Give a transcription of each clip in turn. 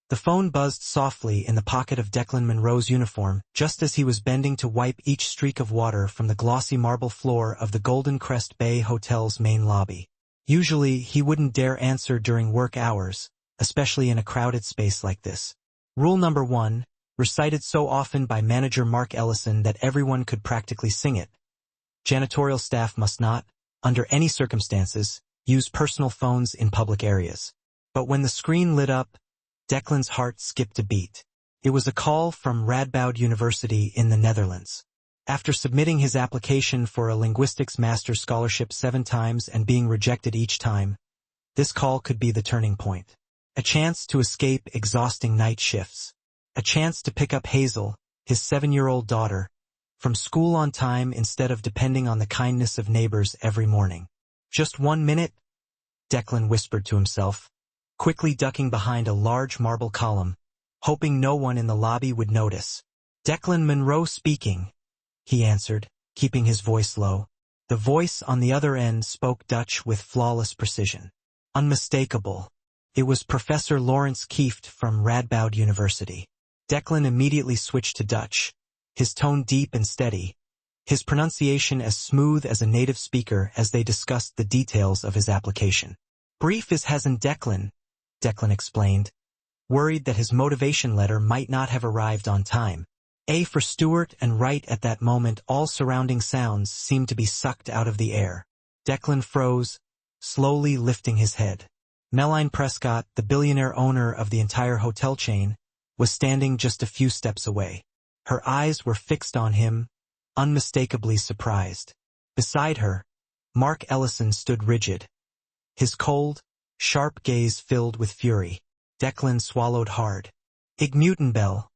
The phone buzzed softly in the pocket of Declan Monroe's uniform, just as he was bending to wipe each streak of water from the glossy marble floor of the Golden Crest Bay Hotel's main lobby. Usually, he wouldn't dare answer during work hours, especially in a crowded space like this. Rule number 1, recited so often by manager Mark Ellison that everyone could practically sing it. Janitorial staff must not, under any circumstances, use personal phones in public areas. But when the screen lit up, Declan's heart skipped a beat. It was a call from Radboud University in the Netherlands. After submitting his application for a linguistics master's scholarship 7 times and being rejected each time, this call could be the turning point. A chance to escape exhausting night shifts. A chance to pick up Hazel, his 7-year-old daughter, from school on time instead of depending on the kindness of neighbors every morning. "Just 1 minute," Declan whispered to himself, quickly ducking behind a large marble column, hoping no one in the lobby would notice. "Declan Monroe speaking," he answered, keeping his voice low. The voice on the other end spoke Dutch with flawless precision. Unmistakable. It was Professor Lawrence Kieft from Radboud University. Declan immediately switched to Dutch, his tone deep and steady, his pronunciation as smooth as a native speaker as they discussed the details of his application. "Brief is hasn't Declan," Declan explained, worried that his motivation letter might not have arrived on time. A for Stewart, and right at that moment all surrounding sounds seemed to be sucked out of the air. Declan froze, slowly lifting his head. Melline Prescott, the billionaire owner of the entire hotel chain, was standing just a few steps away. Her eyes were fixed on him, unmistakably surprised. Beside her, Mark Ellison stood rigid, his cold, sharp gaze filled with fury. Declan swallowed hard. "Ik Mutenbel,"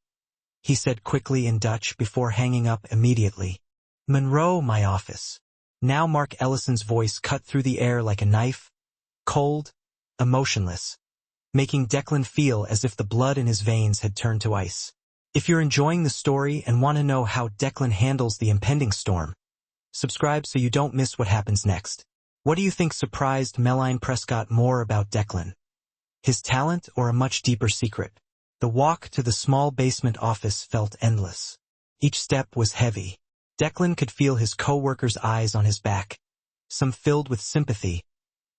he said quickly in Dutch before hanging up immediately. "Monroe, my office." Now Mark Ellison's voice cut through the air like a knife, cold, emotionless, making Declan feel as if the blood in his veins had turned to ice. If you're enjoying the story and want to know how Declan handles the impending storm, subscribe so you don't miss what happens next. What do you think surprised Melline Prescott more about Declan? His talent or a much deeper secret? The walk to the small basement office felt endless. Each step was heavy. Declan could feel his co-workers' eyes on his back, some filled with sympathy,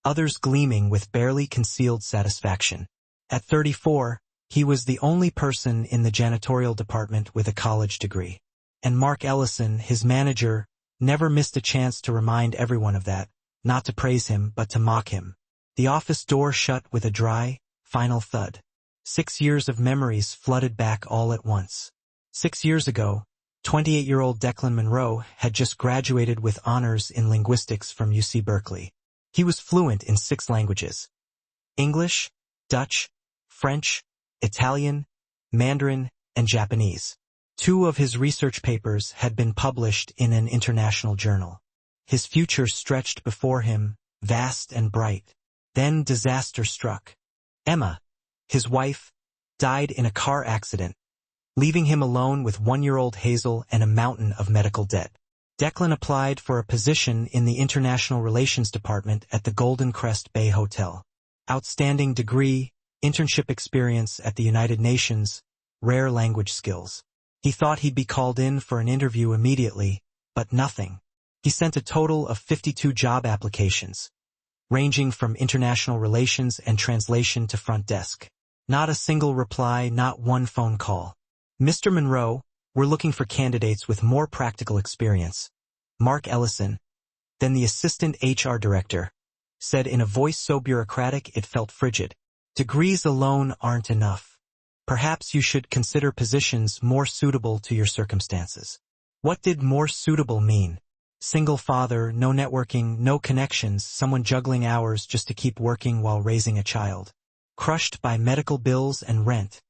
others gleaming with barely concealed satisfaction. At 34, he was the only person in the janitorial department with a college degree. And Mark Ellison, his manager, never missed a chance to remind everyone of that, not to praise him but to mock him. The office door shut with a dry, final thud. 6 years of memories flooded back all at once. 6 years ago, 28-year-old Declan Monroe had just graduated with honors in linguistics from UC Berkeley. He was fluent in 6 languages: English, Dutch, French, Italian, Mandarin, and Japanese. 2 of his research papers had been published in an international journal. His future stretched before him, vast and bright. Then disaster struck. Emma, his wife, died in a car accident, leaving him alone with 1-year-old Hazel and a mountain of medical debt. Declan applied for a position in the International Relations Department at the Golden Crest Bay Hotel. Outstanding degree, internship experience at the United Nations, rare language skills. He thought he'd be called in for an interview immediately, but nothing. He sent a total of 52 job applications, ranging from international relations and translation to front desk. Not a single reply, not one phone call. "Mr. Monroe, we're looking for candidates with more practical experience," Mark Ellison, then the assistant HR director, said in a voice so bureaucratic it felt frigid. "Degrees alone aren't enough. Perhaps you should consider positions more suitable to your circumstances." What did more suitable mean? Single father, no networking, no connections, someone juggling hours just to keep working while raising a child. Crushed by medical bills and rent,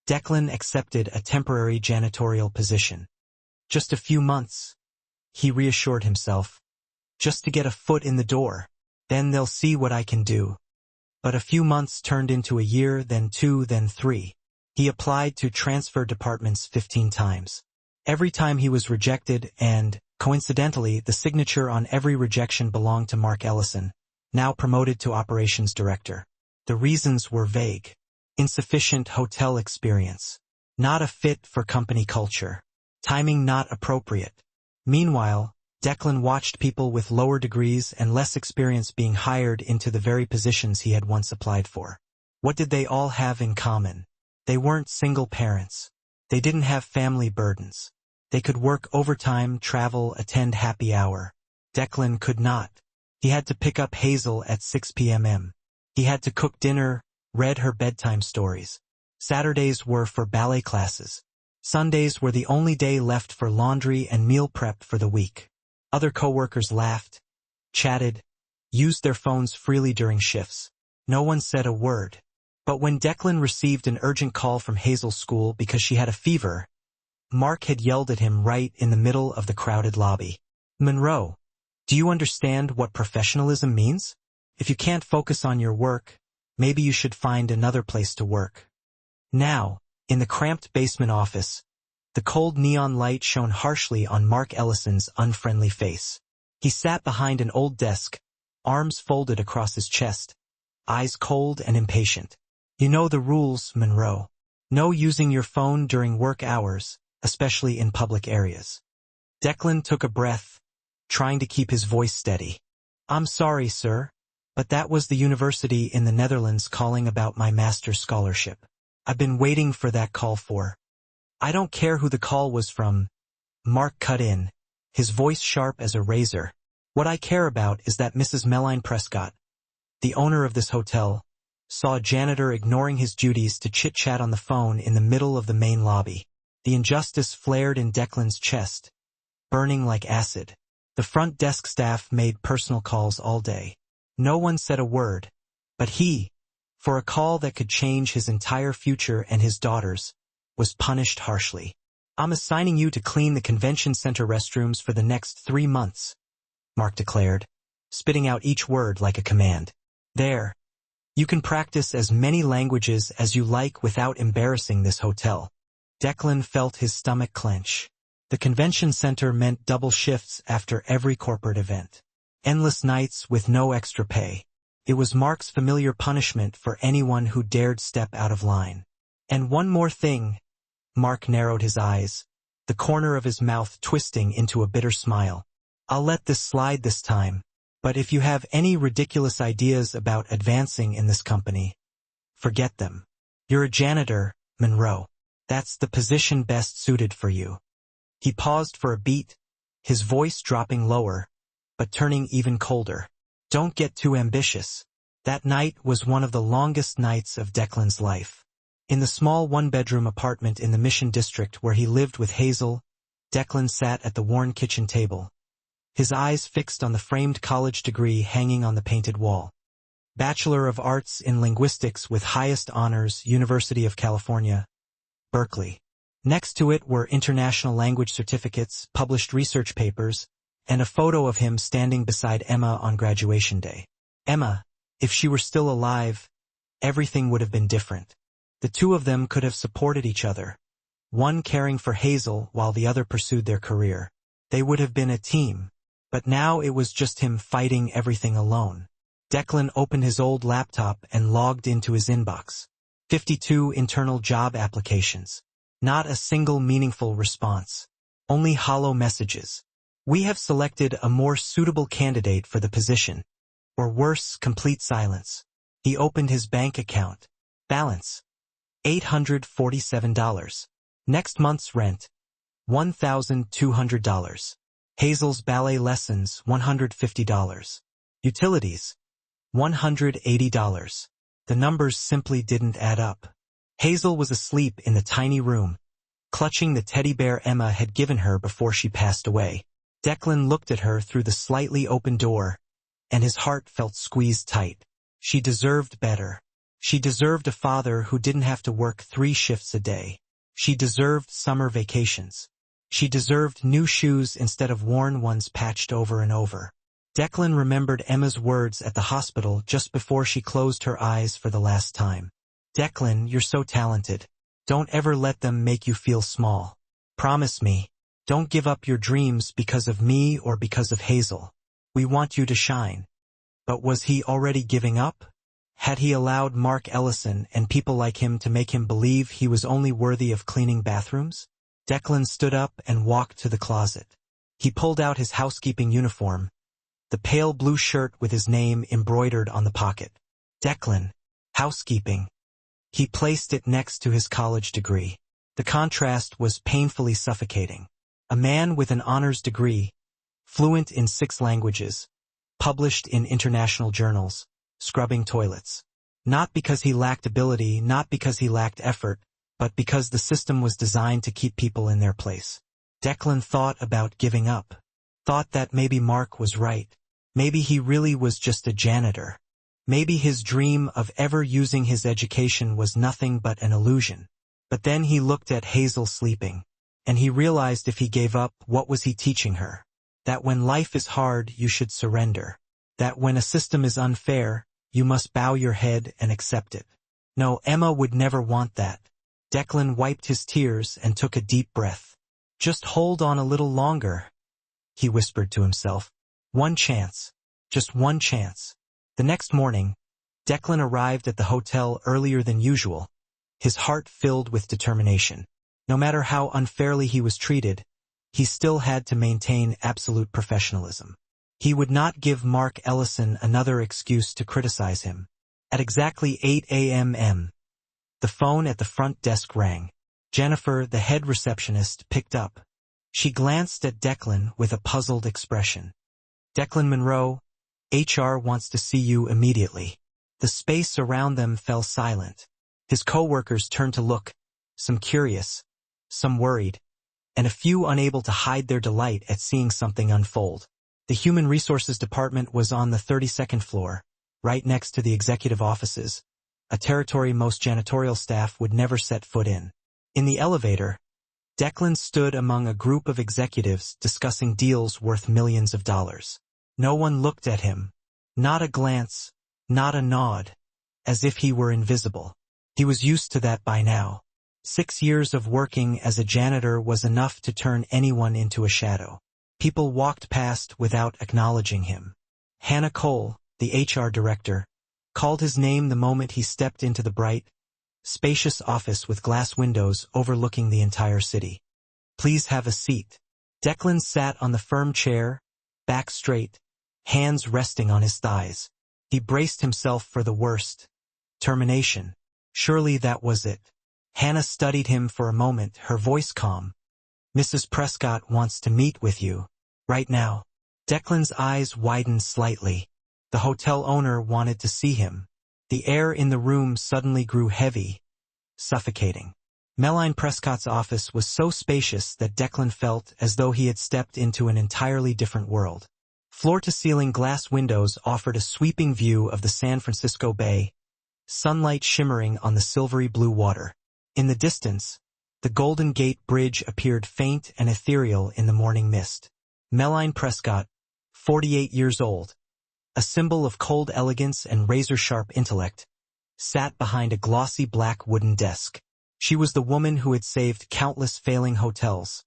Declan accepted a temporary janitorial position. Just a few months, he reassured himself. Just to get a foot in the door. Then they'll see what I can do. But a few months turned into a year, then 2, then 3. He applied to transfer departments 15 times. Every time he was rejected and, coincidentally, the signature on every rejection belonged to Mark Ellison, now promoted to operations director. The reasons were vague. Insufficient hotel experience. Not a fit for company culture. Timing not appropriate. Meanwhile, Declan watched people with lower degrees and less experience being hired into the very positions he had once applied for. What did they all have in common? They weren't single parents. They didn't have family burdens. They could work overtime, travel, attend happy hour. Declan could not. He had to pick up Hazel at 6 p.m. He had to cook dinner, read her bedtime stories. Saturdays were for ballet classes. Sundays were the only day left for laundry and meal prep for the week. Other coworkers laughed, chatted, used their phones freely during shifts. No one said a word. But when Declan received an urgent call from Hazel's school because she had a fever, Mark had yelled at him right in the middle of the crowded lobby. "Monroe, do you understand what professionalism means? If you can't focus on your work, maybe you should find another place to work." Now, in the cramped basement office, the cold neon light shone harshly on Mark Ellison's unfriendly face. He sat behind an old desk, arms folded across his chest, eyes cold and impatient. "You know the rules, Monroe. No using your phone during work hours, especially in public areas." Declan took a breath, trying to keep his voice steady. "I'm sorry, sir, but that was the university in the Netherlands calling about my master's scholarship. I've been waiting for that call for—" "I don't care who the call was from," Mark cut in, his voice sharp as a razor. "What I care about is that Mrs. Melline Prescott, the owner of this hotel, saw a janitor ignoring his duties to chit-chat on the phone in the middle of the main lobby." The injustice flared in Declan's chest, burning like acid. The front desk staff made personal calls all day. No one said a word, but he, for a call that could change his entire future and his daughter's, was punished harshly. "I'm assigning you to clean the convention center restrooms for the next 3 months, Mark declared, spitting out each word like a command. "There. You can practice as many languages as you like without embarrassing this hotel." Declan felt his stomach clench. The convention center meant double shifts after every corporate event. Endless nights with no extra pay. It was Mark's familiar punishment for anyone who dared step out of line. "And one more thing." Mark narrowed his eyes, the corner of his mouth twisting into a bitter smile. "I'll let this slide this time, but if you have any ridiculous ideas about advancing in this company, forget them. You're a janitor, Monroe. That's the position best suited for you." He paused for a beat, his voice dropping lower, but turning even colder. "Don't get too ambitious." That night was one of the longest nights of Declan's life. In the small one-bedroom apartment in the Mission District where he lived with Hazel, Declan sat at the worn kitchen table, his eyes fixed on the framed college degree hanging on the painted wall. Bachelor of Arts in Linguistics with highest honors, University of California, Berkeley. Next to it were international language certificates, published research papers, and a photo of him standing beside Emma on graduation day. Emma, if she were still alive, everything would have been different. The two of them could have supported each other, one caring for Hazel while the other pursued their career. They would have been a team, but now it was just him fighting everything alone. Declan opened his old laptop and logged into his inbox. 52 internal job applications. Not a single meaningful response. Only hollow messages. "We have selected a more suitable candidate for the position." Or worse, complete silence. He opened his bank account. Balance: $847. Next month's rent: $1,200. Hazel's ballet lessons: $150. Utilities: $180. The numbers simply didn't add up. Hazel was asleep in the tiny room, clutching the teddy bear Emma had given her before she passed away. Declan looked at her through the slightly open door, and his heart felt squeezed tight. She deserved better. She deserved a father who didn't have to work 3 shifts a day. She deserved summer vacations. She deserved new shoes instead of worn ones patched over and over. Declan remembered Emma's words at the hospital just before she closed her eyes for the last time. "Declan, you're so talented. Don't ever let them make you feel small. Promise me. Don't give up your dreams because of me or because of Hazel. We want you to shine." But was he already giving up? Had he allowed Mark Ellison and people like him to make him believe he was only worthy of cleaning bathrooms? Declan stood up and walked to the closet. He pulled out his housekeeping uniform, the pale blue shirt with his name embroidered on the pocket. Declan, housekeeping. He placed it next to his college degree. The contrast was painfully suffocating. A man with an honors degree, fluent in 6 languages, published in international journals, scrubbing toilets. Not because he lacked ability, not because he lacked effort, but because the system was designed to keep people in their place. Declan thought about giving up. Thought that maybe Mark was right. Maybe he really was just a janitor. Maybe his dream of ever using his education was nothing but an illusion. But then he looked at Hazel sleeping, and he realized if he gave up, what was he teaching her? That when life is hard, you should surrender. That when a system is unfair, you must bow your head and accept it. No, Emma would never want that. Declan wiped his tears and took a deep breath. Just hold on a little longer, he whispered to himself. One chance. Just one chance. The next morning, Declan arrived at the hotel earlier than usual, his heart filled with determination. No matter how unfairly he was treated, he still had to maintain absolute professionalism. He would not give Mark Ellison another excuse to criticize him. At exactly 8 a.m., the phone at the front desk rang. Jennifer, the head receptionist, picked up. She glanced at Declan with a puzzled expression. Declan Monroe, HR wants to see you immediately. The space around them fell silent. His co-workers turned to look, some curious, some worried, and a few unable to hide their delight at seeing something unfold. The Human Resources Department was on the 32nd floor, right next to the executive offices, a territory most janitorial staff would never set foot in. In the elevator, Declan stood among a group of executives discussing deals worth millions of dollars. No one looked at him. Not a glance, not a nod, as if he were invisible. He was used to that by now. 6 years of working as a janitor was enough to turn anyone into a shadow. People walked past without acknowledging him. Hannah Cole, the HR director, called his name the moment he stepped into the bright, spacious office with glass windows overlooking the entire city. Please have a seat. Declan sat on the firm chair, back straight, hands resting on his thighs. He braced himself for the worst. Termination. Surely that was it. Hannah studied him for a moment, her voice calm. Mrs. Prescott wants to meet with you. Right now. Declan's eyes widened slightly. The hotel owner wanted to see him. The air in the room suddenly grew heavy, suffocating. Melline Prescott's office was so spacious that Declan felt as though he had stepped into an entirely different world. Floor-to-ceiling glass windows offered a sweeping view of the San Francisco Bay, sunlight shimmering on the silvery blue water. In the distance, the Golden Gate Bridge appeared faint and ethereal in the morning mist. Melline Prescott, 48 years old, a symbol of cold elegance and razor-sharp intellect, sat behind a glossy black wooden desk. She was the woman who had saved countless failing hotels,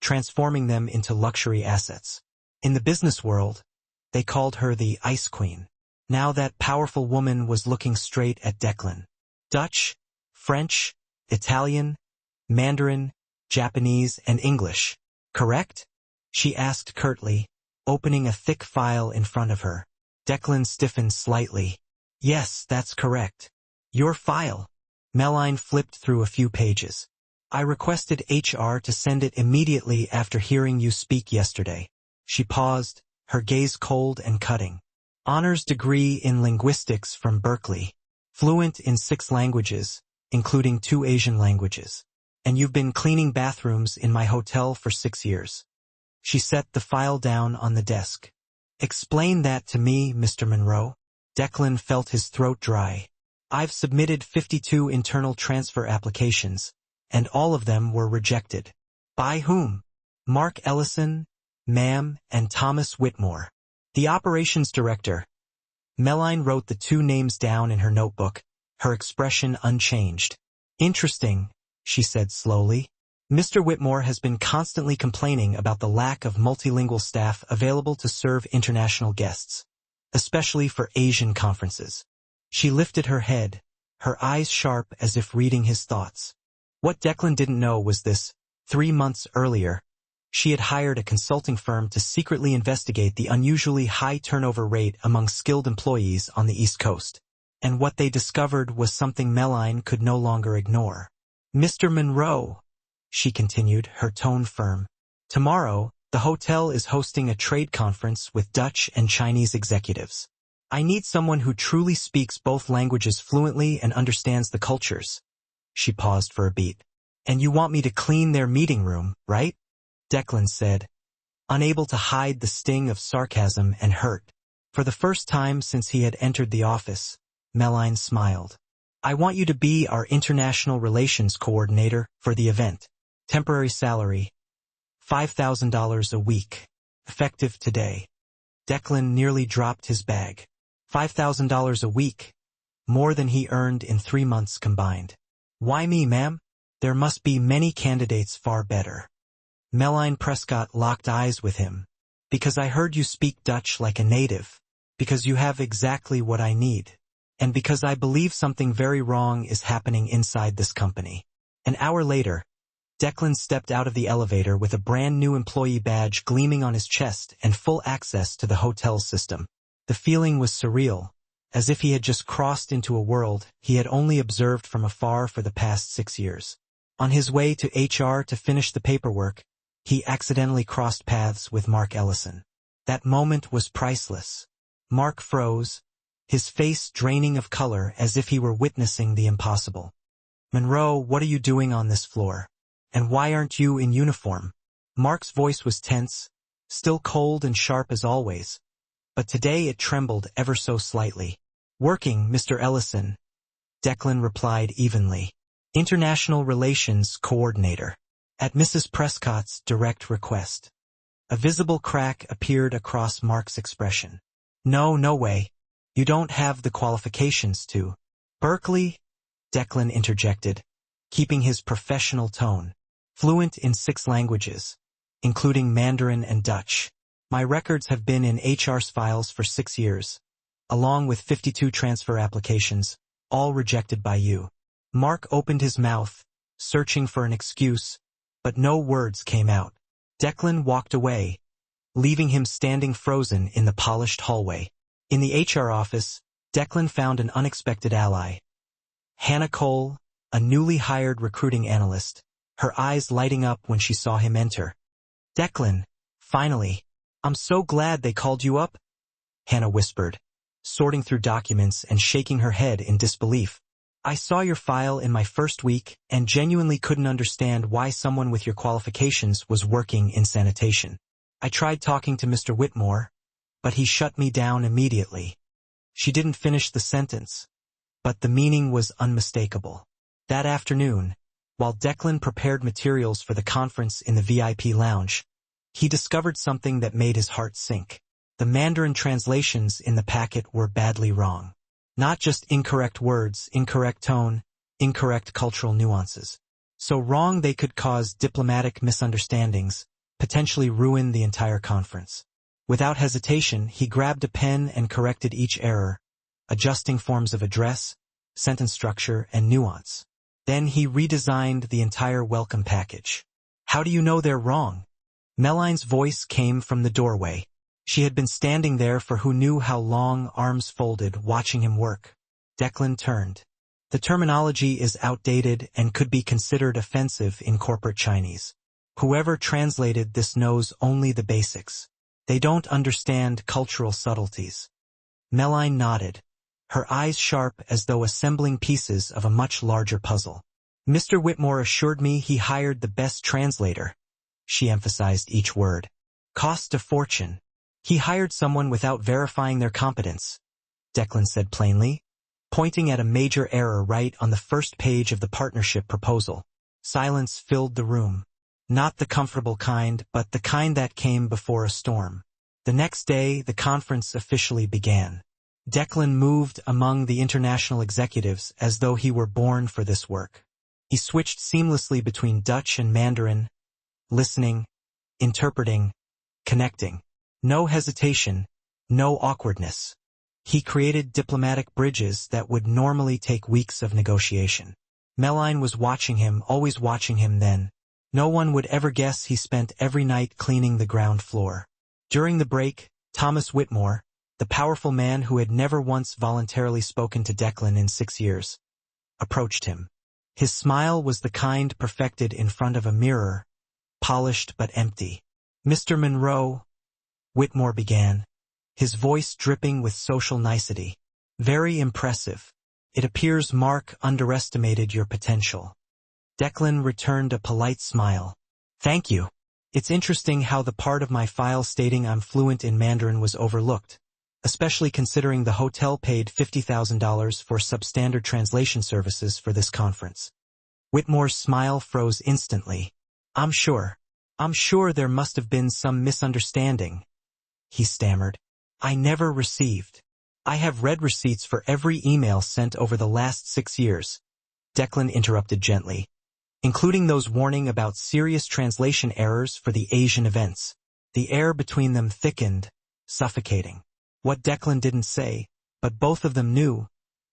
transforming them into luxury assets. In the business world, they called her the Ice Queen. Now that powerful woman was looking straight at Declan. Dutch, French, Italian, Mandarin, Japanese, and English, correct? She asked curtly, opening a thick file in front of her. Declan stiffened slightly. Yes, that's correct. Your file. Melline flipped through a few pages. I requested HR to send it immediately after hearing you speak yesterday. She paused, her gaze cold and cutting. Honors degree in linguistics from Berkeley. Fluent in 6 languages, including 2 Asian languages. And you've been cleaning bathrooms in my hotel for 6 years. She set the file down on the desk. Explain that to me, Mr. Monroe. Declan felt his throat dry. I've submitted 52 internal transfer applications, and all of them were rejected. By whom? Mark Ellison, ma'am, and Thomas Whitmore. The operations director. Melline wrote the 2 names down in her notebook, her expression unchanged. Interesting, she said slowly. Mr. Whitmore has been constantly complaining about the lack of multilingual staff available to serve international guests, especially for Asian conferences. She lifted her head, her eyes sharp as if reading his thoughts. What Declan didn't know was this: 3 months earlier, she had hired a consulting firm to secretly investigate the unusually high turnover rate among skilled employees on the East Coast. And what they discovered was something Meline could no longer ignore. "Mr. Monroe," she continued, her tone firm, "tomorrow, the hotel is hosting a trade conference with Dutch and Chinese executives. I need someone who truly speaks both languages fluently and understands the cultures." She paused for a beat. "And you want me to clean their meeting room, right?" Declan said, unable to hide the sting of sarcasm and hurt. For the first time since he had entered the office, Meline smiled. "I want you to be our international relations coordinator for the event. Temporary salary, $5,000 a week. Effective today." Declan nearly dropped his bag. $5,000 a week, more than he earned in 3 months combined. "Why me, ma'am? There must be many candidates far better." Meline Prescott locked eyes with him. "Because I heard you speak Dutch like a native. Because you have exactly what I need. And because I believe something very wrong is happening inside this company." An hour later, Declan stepped out of the elevator with a brand new employee badge gleaming on his chest and full access to the hotel system. The feeling was surreal, as if he had just crossed into a world he had only observed from afar for the past 6 years. On his way to HR to finish the paperwork, he accidentally crossed paths with Mark Ellison. That moment was priceless. Mark froze, his face draining of color as if he were witnessing the impossible. "Monroe, what are you doing on this floor? And why aren't you in uniform?" Mark's voice was tense, still cold and sharp as always, but today it trembled ever so slightly. "Working, Mr. Ellison," Declan replied evenly. "International Relations Coordinator." At Mrs. Prescott's direct request. A visible crack appeared across Mark's expression. No way. You don't have the qualifications to." "Berkeley," Declan interjected, keeping his professional tone. "Fluent in 6 languages, including Mandarin and Dutch. My records have been in HR's files for 6 years, along with 52 transfer applications, all rejected by you." Mark opened his mouth, searching for an excuse, but no words came out. Declan walked away, leaving him standing frozen in the polished hallway. In the HR office, Declan found an unexpected ally. Hannah Cole, a newly hired recruiting analyst, her eyes lighting up when she saw him enter. "Declan, finally. I'm so glad they called you up," Hannah whispered, sorting through documents and shaking her head in disbelief. "I saw your file in my first week and genuinely couldn't understand why someone with your qualifications was working in sanitation. I tried talking to Mr. Whitmore, but he shut me down immediately." She didn't finish the sentence, but the meaning was unmistakable. That afternoon, while Declan prepared materials for the conference in the VIP lounge, he discovered something that made his heart sink. The Mandarin translations in the packet were badly wrong. Not just incorrect words, incorrect tone, incorrect cultural nuances. So wrong they could cause diplomatic misunderstandings, potentially ruin the entire conference. Without hesitation, he grabbed a pen and corrected each error, adjusting forms of address, sentence structure, and nuance. Then he redesigned the entire welcome package. "How do you know they're wrong?" Meline's voice came from the doorway. She had been standing there for who knew how long, arms folded, watching him work. Declan turned. "The terminology is outdated and could be considered offensive in corporate Chinese. Whoever translated this knows only the basics. They don't understand cultural subtleties." Meline nodded, her eyes sharp as though assembling pieces of a much larger puzzle. "Mr. Whitmore assured me he hired the best translator." She emphasized each word. "Cost a fortune. He hired someone without verifying their competence," Declan said plainly, pointing at a major error right on the first page of the partnership proposal. Silence filled the room. Not the comfortable kind, but the kind that came before a storm. The next day, the conference officially began. Declan moved among the international executives as though he were born for this work. He switched seamlessly between Dutch and Mandarin, listening, interpreting, connecting. No hesitation, no awkwardness. He created diplomatic bridges that would normally take weeks of negotiation. Melline was watching him, always watching him then. No one would ever guess he spent every night cleaning the ground floor. During the break, Thomas Whitmore, the powerful man who had never once voluntarily spoken to Declan in 6 years, approached him. His smile was the kind perfected in front of a mirror, polished but empty. "Mr. Monroe," Whitmore began, his voice dripping with social nicety. "Very impressive. It appears Mark underestimated your potential." Declan returned a polite smile. "Thank you. It's interesting how the part of my file stating I'm fluent in Mandarin was overlooked, especially considering the hotel paid $50,000 for substandard translation services for this conference." Whitmore's smile froze instantly. I'm sure there must have been some misunderstanding," he stammered. "I never received. I have read receipts for every email sent over the last 6 years," Declan interrupted gently, "including those warning about serious translation errors for the Asian events." The air between them thickened, suffocating. What Declan didn't say, but both of them knew,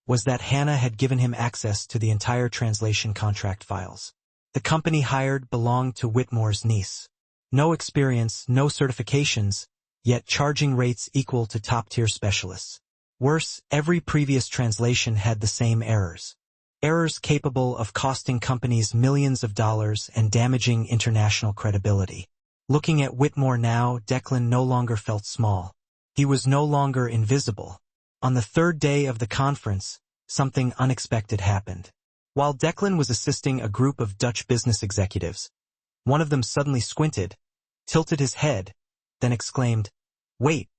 was that Hannah had given him access to the entire translation contract files. The company hired belonged to Whitmore's niece. No experience, no certifications, yet charging rates equal to top-tier specialists. Worse, every previous translation had the same errors. Errors capable of costing companies millions of dollars and damaging international credibility. Looking at Whitmore now, Declan no longer felt small. He was no longer invisible. On the third day of the conference, something unexpected happened. While Declan was assisting a group of Dutch business executives, one of them suddenly squinted, tilted his head, then exclaimed, "Wait,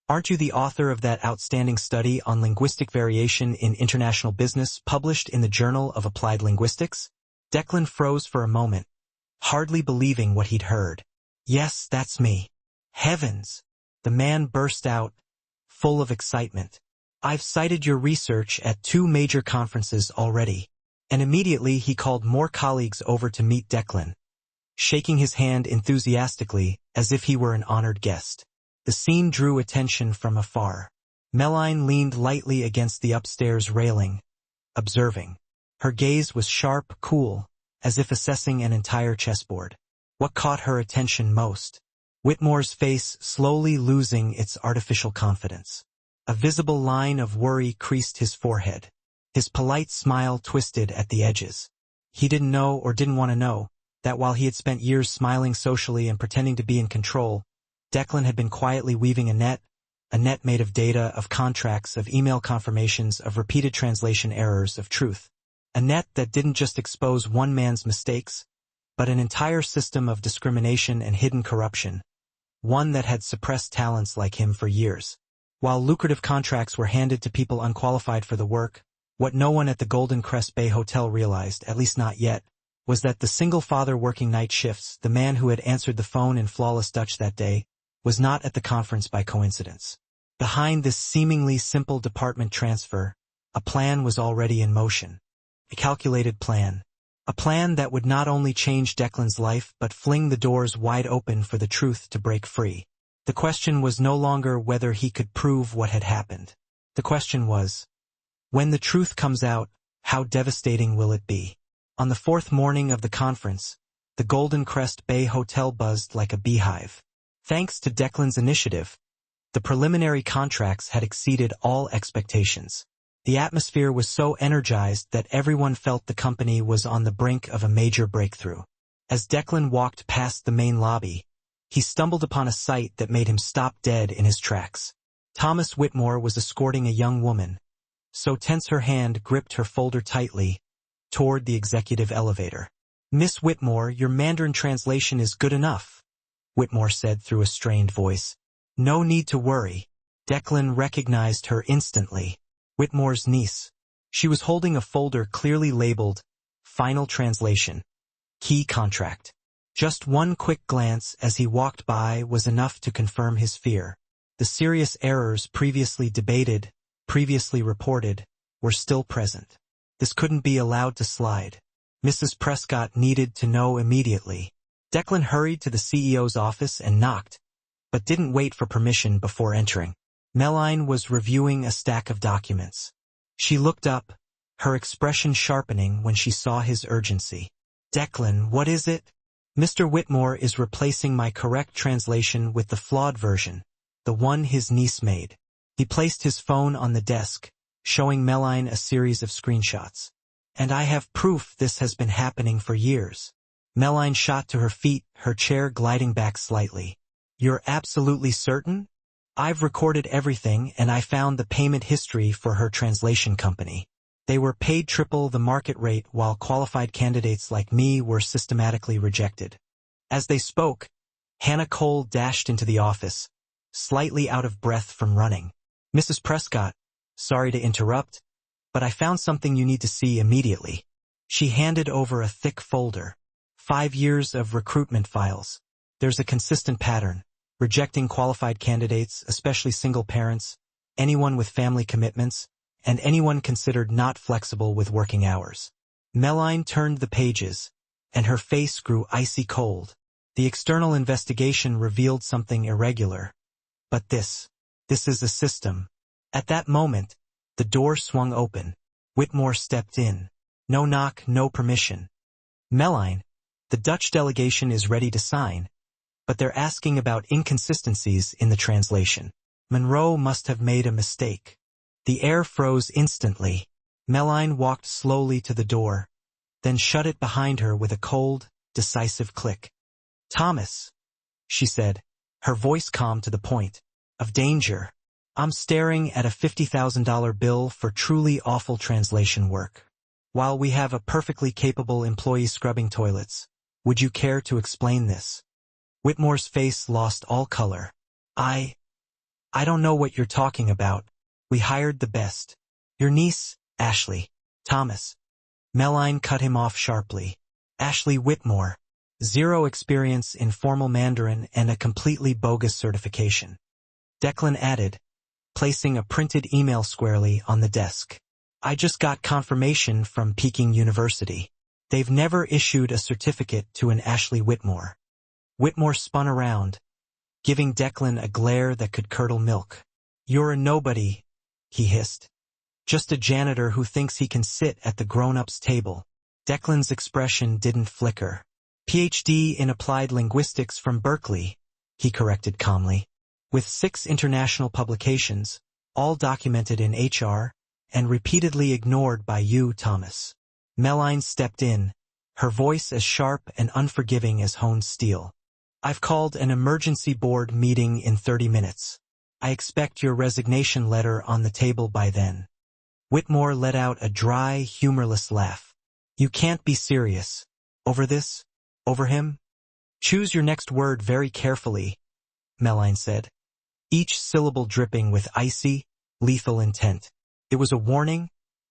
aren't you the author of that outstanding study on linguistic variation in international business published in the Journal of Applied Linguistics?" Declan froze for a moment, hardly believing what he'd heard. "Yes, that's me." "Heavens!" the man burst out, full of excitement. "I've cited your research at 2 major conferences already." And immediately he called more colleagues over to meet Declan, shaking his hand enthusiastically as if he were an honored guest. The scene drew attention from afar. Melline leaned lightly against the upstairs railing, observing. Her gaze was sharp, cool, as if assessing an entire chessboard. What caught her attention most? Whitmore's face slowly losing its artificial confidence. A visible line of worry creased his forehead. His polite smile twisted at the edges. He didn't know or didn't want to know that while he had spent years smiling socially and pretending to be in control, Declan had been quietly weaving a net made of data, of contracts, of email confirmations, of repeated translation errors, of truth. A net that didn't just expose one man's mistakes, but an entire system of discrimination and hidden corruption, one that had suppressed talents like him for years. While lucrative contracts were handed to people unqualified for the work, what no one at the Golden Crest Bay Hotel realized, at least not yet, was that the single father working night shifts, the man who had answered the phone in flawless Dutch that day, was not at the conference by coincidence. Behind this seemingly simple department transfer, a plan was already in motion. A calculated plan. A plan that would not only change Declan's life but fling the doors wide open for the truth to break free. The question was no longer whether he could prove what had happened. The question was, when the truth comes out, how devastating will it be? On the 4th morning of the conference, the Golden Crest Bay Hotel buzzed like a beehive. Thanks to Declan's initiative, the preliminary contracts had exceeded all expectations. The atmosphere was so energized that everyone felt the company was on the brink of a major breakthrough. As Declan walked past the main lobby, he stumbled upon a sight that made him stop dead in his tracks. Thomas Whitmore was escorting a young woman, so tense her hand gripped her folder tightly, toward the executive elevator. "Miss Whitmore, your Mandarin translation is good enough," Whitmore said through a strained voice. "No need to worry." Declan recognized her instantly. Whitmore's niece. She was holding a folder clearly labeled, "Final Translation. Key Contract." Just one quick glance as he walked by was enough to confirm his fear. The serious errors previously debated, previously reported, were still present. This couldn't be allowed to slide. Mrs. Prescott needed to know immediately. Declan hurried to the CEO's office and knocked, but didn't wait for permission before entering. Melline was reviewing a stack of documents. She looked up, her expression sharpening when she saw his urgency. "Declan, what is it?" "Mr. Whitmore is replacing my correct translation with the flawed version, the one his niece made." He placed his phone on the desk, showing Melline a series of screenshots. "And I have proof this has been happening for years." Melline shot to her feet, her chair gliding back slightly. "You're absolutely certain?" "I've recorded everything, and I found the payment history for her translation company. They were paid triple the market rate while qualified candidates like me were systematically rejected." As they spoke, Hannah Cole dashed into the office, slightly out of breath from running. "Mrs. Prescott, sorry to interrupt, but I found something you need to see immediately." She handed over a thick folder. 5 years of recruitment files. There's a consistent pattern. Rejecting qualified candidates, especially single parents, anyone with family commitments, and anyone considered not flexible with working hours. Melline turned the pages, and her face grew icy cold. The external investigation revealed something irregular. But this is a system. At that moment, the door swung open. Whitmore stepped in. No knock, no permission. "Melline, the Dutch delegation is ready to sign, but they're asking about inconsistencies in the translation. Monroe must have made a mistake." The air froze instantly. Melline walked slowly to the door, then shut it behind her with a cold, decisive click. "Thomas," she said, her voice calm to the point of danger, "I'm staring at a $50,000 bill for truly awful translation work. While we have a perfectly capable employee scrubbing toilets, would you care to explain this?" Whitmore's face lost all color. I don't know what you're talking about. We hired the best. Your niece, Ashley." "Thomas." Melline cut him off sharply. "Ashley Whitmore. 0 experience in formal Mandarin and a completely bogus certification." Declan added, placing a printed email squarely on the desk. "I just got confirmation from Peking University. They've never issued a certificate to an Ashley Whitmore." Whitmore spun around, giving Declan a glare that could curdle milk. "You're a nobody," he hissed. "Just a janitor who thinks he can sit at the grown-ups' table." Declan's expression didn't flicker. "PhD in Applied Linguistics from Berkeley," he corrected calmly. "With 6 international publications, all documented in HR, and repeatedly ignored by you, Thomas." Melline stepped in, her voice as sharp and unforgiving as honed steel. "I've called an emergency board meeting in 30 minutes. I expect your resignation letter on the table by then." Whitmore let out a dry, humorless laugh. "You can't be serious. Over this? Over him?" "Choose your next word very carefully," Melline said, each syllable dripping with icy, lethal intent. It was a warning,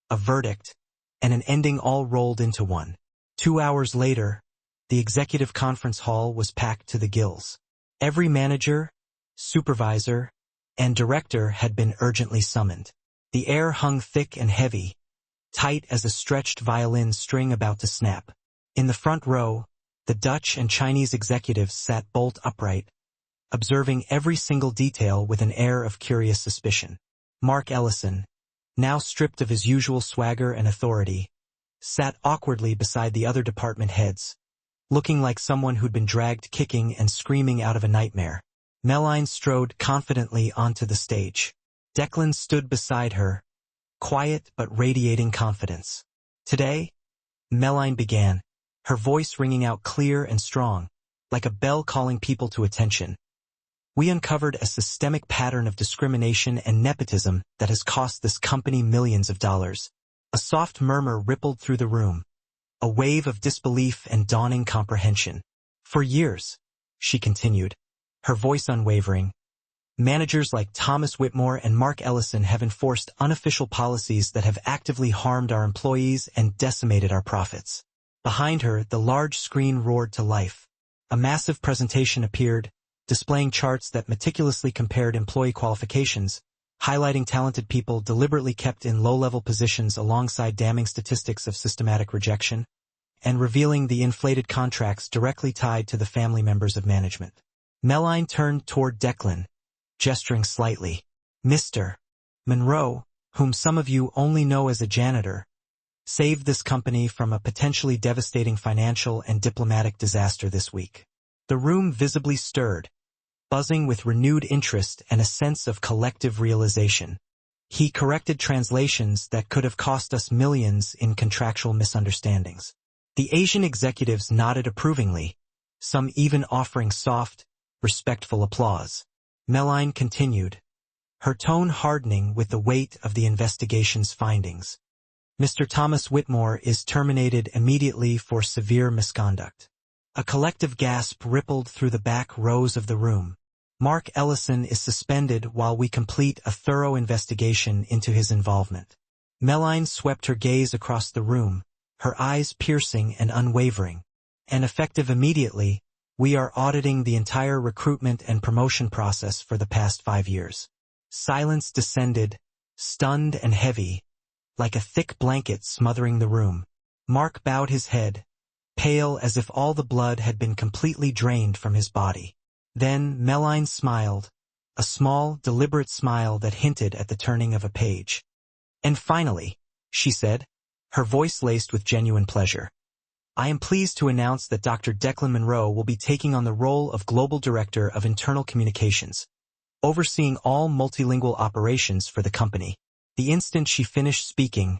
a verdict, and an ending all rolled into one. 2 hours later, the executive conference hall was packed to the gills. Every manager, supervisor, and director had been urgently summoned. The air hung thick and heavy, tight as a stretched violin string about to snap. In the front row, the Dutch and Chinese executives sat bolt upright, observing every single detail with an air of curious suspicion. Mark Ellison, now stripped of his usual swagger and authority, sat awkwardly beside the other department heads, looking like someone who'd been dragged kicking and screaming out of a nightmare. Melline strode confidently onto the stage. Declan stood beside her, quiet but radiating confidence. "Today," Melline began, her voice ringing out clear and strong, like a bell calling people to attention. "We uncovered a systemic pattern of discrimination and nepotism that has cost this company millions of dollars." A soft murmur rippled through the room, a wave of disbelief and dawning comprehension. "For years," she continued, her voice unwavering, "managers like Thomas Whitmore and Mark Ellison have enforced unofficial policies that have actively harmed our employees and decimated our profits." Behind her, the large screen roared to life. A massive presentation appeared, displaying charts that meticulously compared employee qualifications, highlighting talented people deliberately kept in low-level positions alongside damning statistics of systematic rejection, and revealing the inflated contracts directly tied to the family members of management. Melline turned toward Declan, gesturing slightly. Mr. Monroe, whom some of you only know as a janitor, saved this company from a potentially devastating financial and diplomatic disaster this week. The room visibly stirred, buzzing with renewed interest and a sense of collective realization. He corrected translations that could have cost us millions in contractual misunderstandings. The Asian executives nodded approvingly, some even offering soft, respectful applause. Melline continued, her tone hardening with the weight of the investigation's findings. Mr. Thomas Whitmore is terminated immediately for severe misconduct. A collective gasp rippled through the back rows of the room. Mark Ellison is suspended while we complete a thorough investigation into his involvement. Melline swept her gaze across the room, her eyes piercing and unwavering. And effective immediately, we are auditing the entire recruitment and promotion process for the past 5 years. Silence descended, stunned and heavy, like a thick blanket smothering the room. Mark bowed his head, pale as if all the blood had been completely drained from his body. Then Melline smiled, a small, deliberate smile that hinted at the turning of a page. And finally, she said, her voice laced with genuine pleasure, I am pleased to announce that Dr. Declan Monroe will be taking on the role of Global Director of Internal Communications, overseeing all multilingual operations for the company. The instant she finished speaking,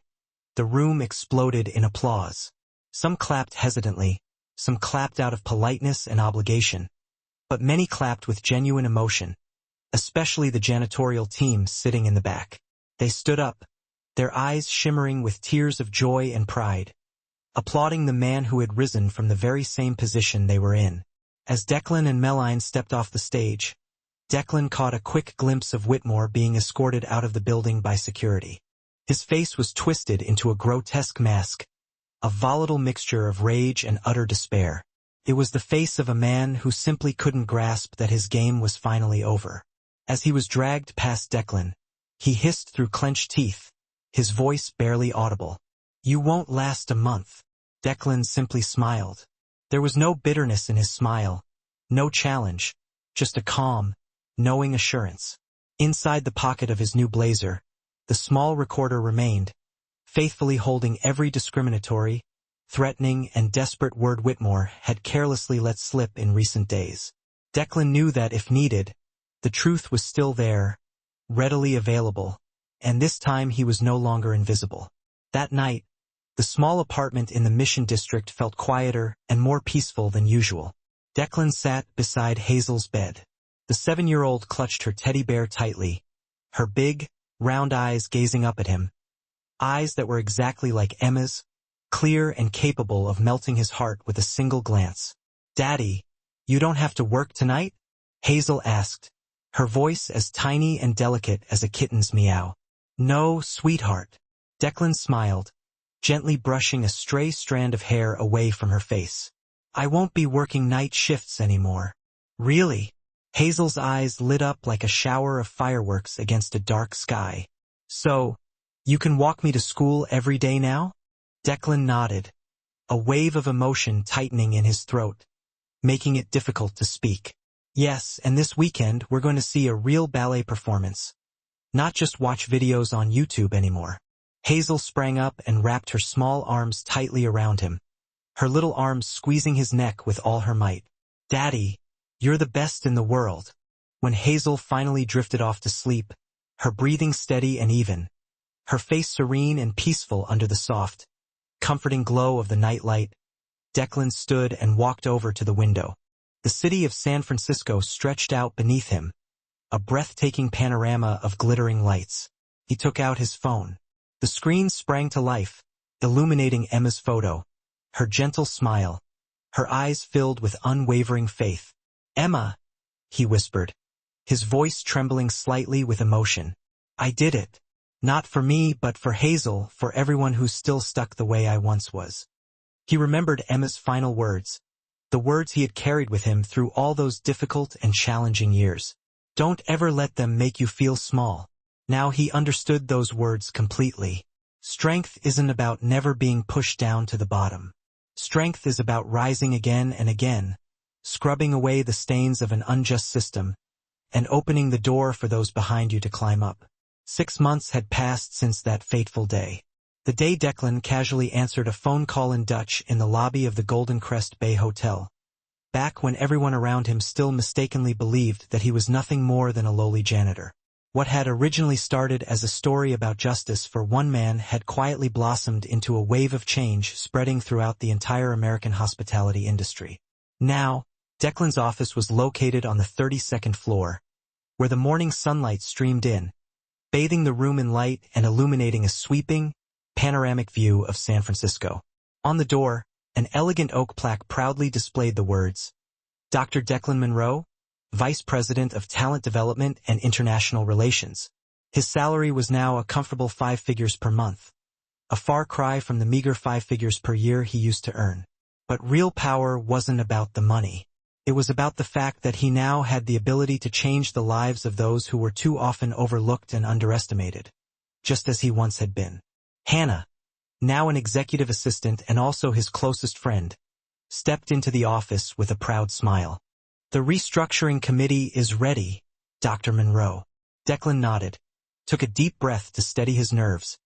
the room exploded in applause. Some clapped hesitantly, some clapped out of politeness and obligation, but many clapped with genuine emotion, especially the janitorial team sitting in the back. They stood up, their eyes shimmering with tears of joy and pride, applauding the man who had risen from the very same position they were in. As Declan and Melline stepped off the stage, Declan caught a quick glimpse of Whitmore being escorted out of the building by security. His face was twisted into a grotesque mask, a volatile mixture of rage and utter despair. It was the face of a man who simply couldn't grasp that his game was finally over. As he was dragged past Declan, he hissed through clenched teeth, his voice barely audible. You won't last a month. Declan simply smiled. There was no bitterness in his smile, no challenge, just a calm, knowing assurance. Inside the pocket of his new blazer, the small recorder remained, faithfully holding every discriminatory, threatening and desperate word Whitmore had carelessly let slip in recent days. Declan knew that if needed, the truth was still there, readily available, and this time he was no longer invisible. That night, the small apartment in the Mission District felt quieter and more peaceful than usual. Declan sat beside Hazel's bed. The 7-year-old clutched her teddy bear tightly, her big, round eyes gazing up at him, eyes that were exactly like Emma's, clear and capable of melting his heart with a single glance. Daddy, you don't have to work tonight? Hazel asked, her voice as tiny and delicate as a kitten's meow. No, sweetheart. Declan smiled, gently brushing a stray strand of hair away from her face. I won't be working night shifts anymore. Really? Hazel's eyes lit up like a shower of fireworks against a dark sky. So, you can walk me to school every day now? Declan nodded, a wave of emotion tightening in his throat, making it difficult to speak. Yes, and this weekend we're going to see a real ballet performance. Not just watch videos on YouTube anymore. Hazel sprang up and wrapped her small arms tightly around him, her little arms squeezing his neck with all her might. Daddy, you're the best in the world. When Hazel finally drifted off to sleep, her breathing steady and even, her face serene and peaceful under the soft, comforting glow of the nightlight, Declan stood and walked over to the window. The city of San Francisco stretched out beneath him, a breathtaking panorama of glittering lights. He took out his phone. The screen sprang to life, illuminating Emma's photo, her gentle smile, her eyes filled with unwavering faith. Emma, he whispered, his voice trembling slightly with emotion. I did it. Not for me, but for Hazel, for everyone who's still stuck the way I once was. He remembered Emma's final words, the words he had carried with him through all those difficult and challenging years. Don't ever let them make you feel small. Now he understood those words completely. Strength isn't about never being pushed down to the bottom. Strength is about rising again and again, scrubbing away the stains of an unjust system, and opening the door for those behind you to climb up. 6 months had passed since that fateful day. The day Declan casually answered a phone call in Dutch in the lobby of the Golden Crest Bay Hotel, back when everyone around him still mistakenly believed that he was nothing more than a lowly janitor. What had originally started as a story about justice for one man had quietly blossomed into a wave of change spreading throughout the entire American hospitality industry. Now, Declan's office was located on the 32nd floor, where the morning sunlight streamed in, bathing the room in light and illuminating a sweeping, panoramic view of San Francisco. On the door, an elegant oak plaque proudly displayed the words, Dr. Declan Monroe, Vice President of Talent Development and International Relations. His salary was now a comfortable 5 figures per month, a far cry from the meager 5 figures per year he used to earn. But real power wasn't about the money. It was about the fact that he now had the ability to change the lives of those who were too often overlooked and underestimated, just as he once had been. Hannah, now an executive assistant and also his closest friend, stepped into the office with a proud smile. The restructuring committee is ready, Dr. Monroe. Declan nodded, took a deep breath to steady his nerves,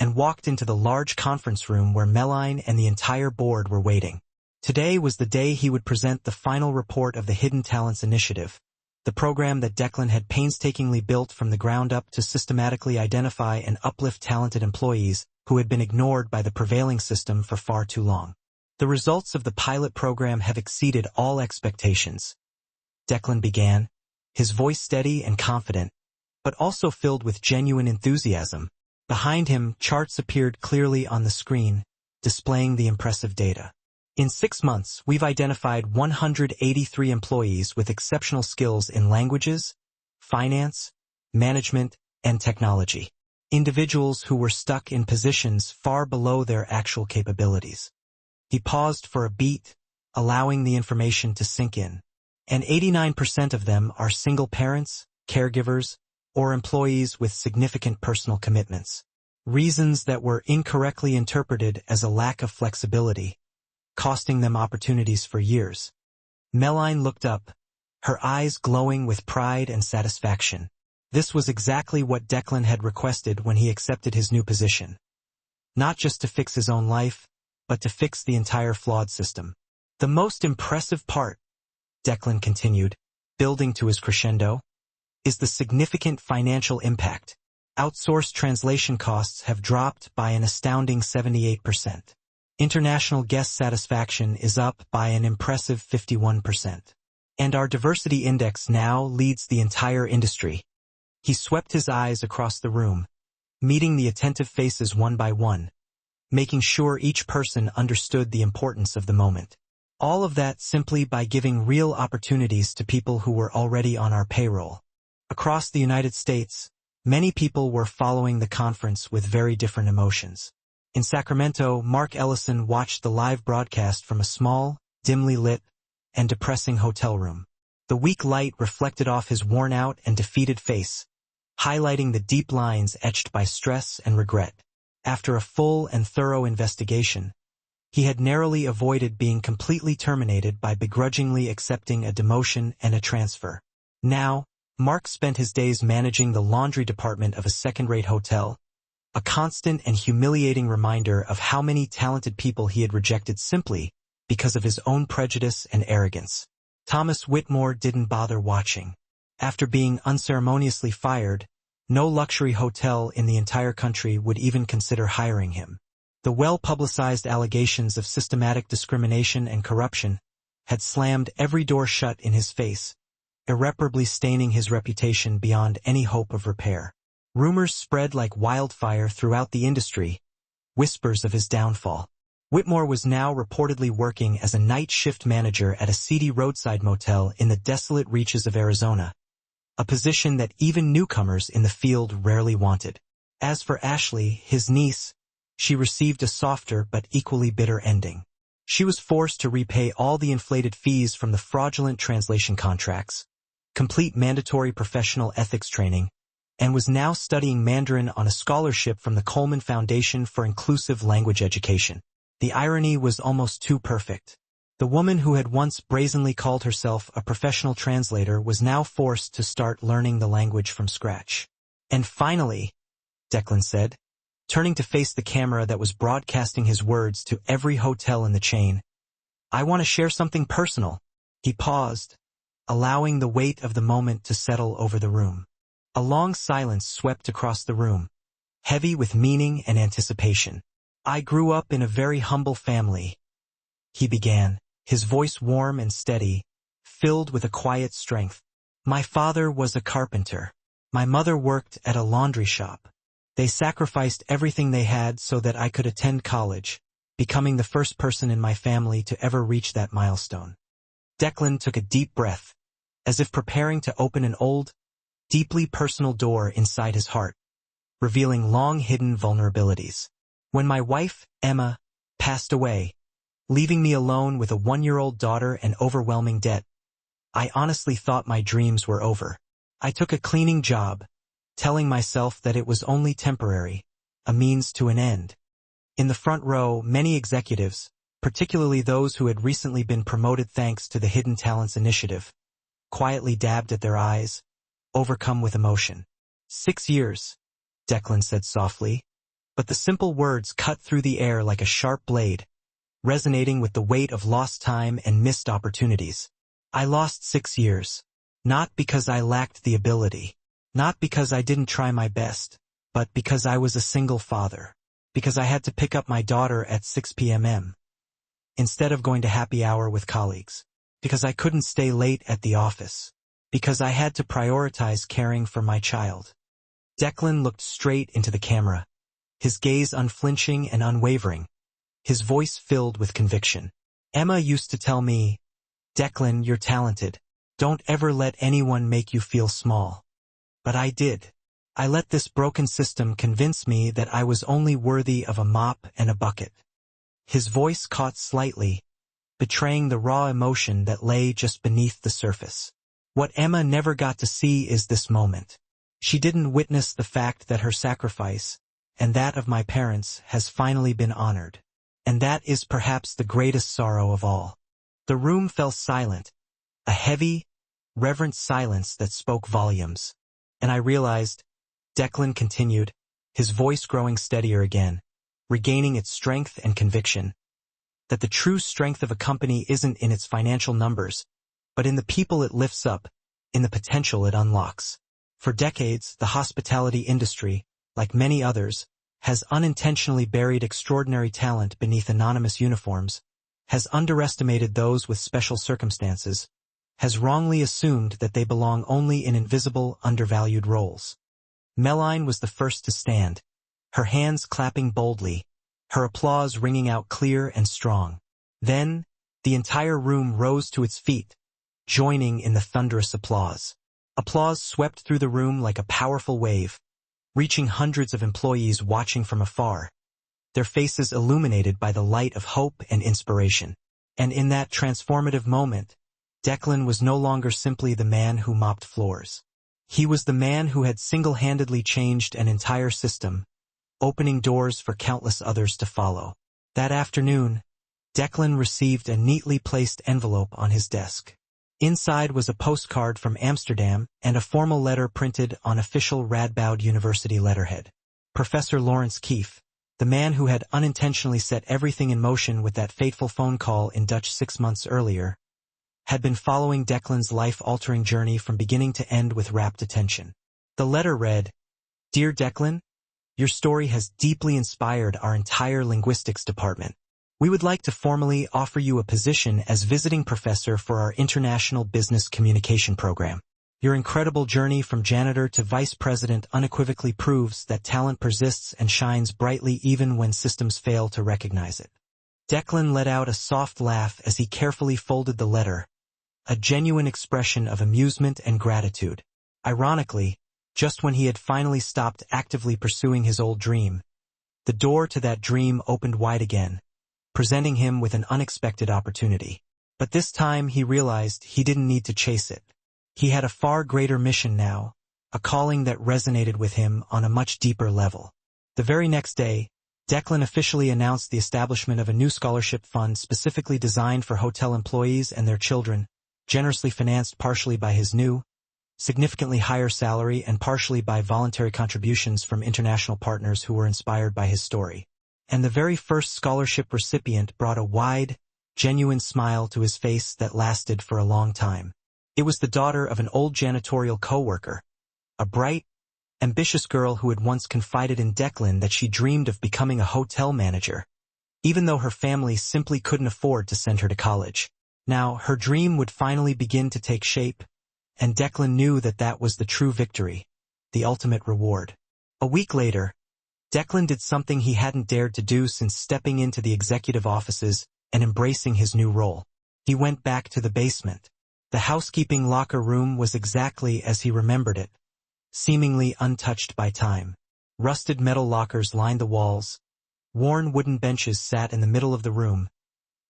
and walked into the large conference room where Meline and the entire board were waiting. Today was the day he would present the final report of the Hidden Talents Initiative, the program that Declan had painstakingly built from the ground up to systematically identify and uplift talented employees who had been ignored by the prevailing system for far too long. The results of the pilot program have exceeded all expectations, Declan began, his voice steady and confident, but also filled with genuine enthusiasm. Behind him, charts appeared clearly on the screen, displaying the impressive data. In 6 months, we've identified 183 employees with exceptional skills in languages, finance, management, and technology. Individuals who were stuck in positions far below their actual capabilities. He paused for a beat, allowing the information to sink in. And 89% of them are single parents, caregivers, or employees with significant personal commitments. Reasons that were incorrectly interpreted as a lack of flexibility, costing them opportunities for years. Meline looked up, her eyes glowing with pride and satisfaction. This was exactly what Declan had requested when he accepted his new position. Not just to fix his own life, but to fix the entire flawed system. The most impressive part, Declan continued, building to his crescendo, is the significant financial impact. Outsourced translation costs have dropped by an astounding 78%. International guest satisfaction is up by an impressive 51%. And our diversity index now leads the entire industry. He swept his eyes across the room, meeting the attentive faces one by one, making sure each person understood the importance of the moment. All of that simply by giving real opportunities to people who were already on our payroll. Across the United States, many people were following the conference with very different emotions. In Sacramento, Mark Ellison watched the live broadcast from a small, dimly lit, and depressing hotel room. The weak light reflected off his worn-out and defeated face, highlighting the deep lines etched by stress and regret. After a full and thorough investigation, he had narrowly avoided being completely terminated by begrudgingly accepting a demotion and a transfer. Now, Mark spent his days managing the laundry department of a second-rate hotel, a constant and humiliating reminder of how many talented people he had rejected simply because of his own prejudice and arrogance. Thomas Whitmore didn't bother watching. After being unceremoniously fired, no luxury hotel in the entire country would even consider hiring him. The well-publicized allegations of systematic discrimination and corruption had slammed every door shut in his face, irreparably staining his reputation beyond any hope of repair. Rumors spread like wildfire throughout the industry, whispers of his downfall. Whitmore was now reportedly working as a night shift manager at a seedy roadside motel in the desolate reaches of Arizona, a position that even newcomers in the field rarely wanted. As for Ashley, his niece, she received a softer but equally bitter ending. She was forced to repay all the inflated fees from the fraudulent translation contracts, complete mandatory professional ethics training, and was now studying Mandarin on a scholarship from the Coleman Foundation for Inclusive Language Education. The irony was almost too perfect. The woman who had once brazenly called herself a professional translator was now forced to start learning the language from scratch. And finally, Declan said, turning to face the camera that was broadcasting his words to every hotel in the chain, I want to share something personal. He paused, allowing the weight of the moment to settle over the room. A long silence swept across the room, heavy with meaning and anticipation. I grew up in a very humble family, he began, his voice warm and steady, filled with a quiet strength. My father was a carpenter. My mother worked at a laundry shop. They sacrificed everything they had so that I could attend college, becoming the first person in my family to ever reach that milestone. Declan took a deep breath, as if preparing to open an old, deeply personal door inside his heart, revealing long-hidden vulnerabilities. When my wife, Emma, passed away, leaving me alone with a 1-year-old daughter and overwhelming debt, I honestly thought my dreams were over. I took a cleaning job, telling myself that it was only temporary, a means to an end. In the front row, many executives, particularly those who had recently been promoted thanks to the Hidden Talents Initiative, quietly dabbed at their eyes, overcome with emotion. 6 years, Declan said softly, but the simple words cut through the air like a sharp blade, resonating with the weight of lost time and missed opportunities. I lost 6 years, not because I lacked the ability, not because I didn't try my best, but because I was a single father, because I had to pick up my daughter at 6 p.m. instead of going to happy hour with colleagues, because I couldn't stay late at the office, because I had to prioritize caring for my child. Declan looked straight into the camera, his gaze unflinching and unwavering, his voice filled with conviction. Emma used to tell me, Declan, you're talented. Don't ever let anyone make you feel small. But I did. I let this broken system convince me that I was only worthy of a mop and a bucket. His voice caught slightly, betraying the raw emotion that lay just beneath the surface. What Emma never got to see is this moment. She didn't witness the fact that her sacrifice, and that of my parents, has finally been honored. And that is perhaps the greatest sorrow of all. The room fell silent, a heavy, reverent silence that spoke volumes. And I realized, Declan continued, his voice growing steadier again, regaining its strength and conviction, that the true strength of a company isn't in its financial numbers, but in the people it lifts up, in the potential it unlocks. For decades, the hospitality industry, like many others, has unintentionally buried extraordinary talent beneath anonymous uniforms, has underestimated those with special circumstances, has wrongly assumed that they belong only in invisible, undervalued roles. Meline was the first to stand, her hands clapping boldly, her applause ringing out clear and strong. Then, the entire room rose to its feet, joining in the thunderous applause. Applause swept through the room like a powerful wave, reaching hundreds of employees watching from afar, their faces illuminated by the light of hope and inspiration. And in that transformative moment, Declan was no longer simply the man who mopped floors. He was the man who had single-handedly changed an entire system, opening doors for countless others to follow. That afternoon, Declan received a neatly placed envelope on his desk. Inside was a postcard from Amsterdam and a formal letter printed on official Radboud University letterhead. Professor Lawrence Keefe, the man who had unintentionally set everything in motion with that fateful phone call in Dutch 6 months earlier, had been following Declan's life-altering journey from beginning to end with rapt attention. The letter read, Dear Declan, your story has deeply inspired our entire linguistics department. We would like to formally offer you a position as visiting professor for our International Business Communication program. Your incredible journey from janitor to vice president unequivocally proves that talent persists and shines brightly even when systems fail to recognize it. Declan let out a soft laugh as he carefully folded the letter, a genuine expression of amusement and gratitude. Ironically, just when he had finally stopped actively pursuing his old dream, the door to that dream opened wide again, presenting him with an unexpected opportunity. But this time he realized he didn't need to chase it. He had a far greater mission now, a calling that resonated with him on a much deeper level. The very next day, Declan officially announced the establishment of a new scholarship fund specifically designed for hotel employees and their children, generously financed partially by his new, significantly higher salary and partially by voluntary contributions from international partners who were inspired by his story. And the very first scholarship recipient brought a wide, genuine smile to his face that lasted for a long time. It was the daughter of an old janitorial co-worker, a bright, ambitious girl who had once confided in Declan that she dreamed of becoming a hotel manager, even though her family simply couldn't afford to send her to college. Now, her dream would finally begin to take shape, and Declan knew that that was the true victory, the ultimate reward. A week later, Declan did something he hadn't dared to do since stepping into the executive offices and embracing his new role. He went back to the basement. The housekeeping locker room was exactly as he remembered it, seemingly untouched by time. Rusted metal lockers lined the walls. Worn wooden benches sat in the middle of the room.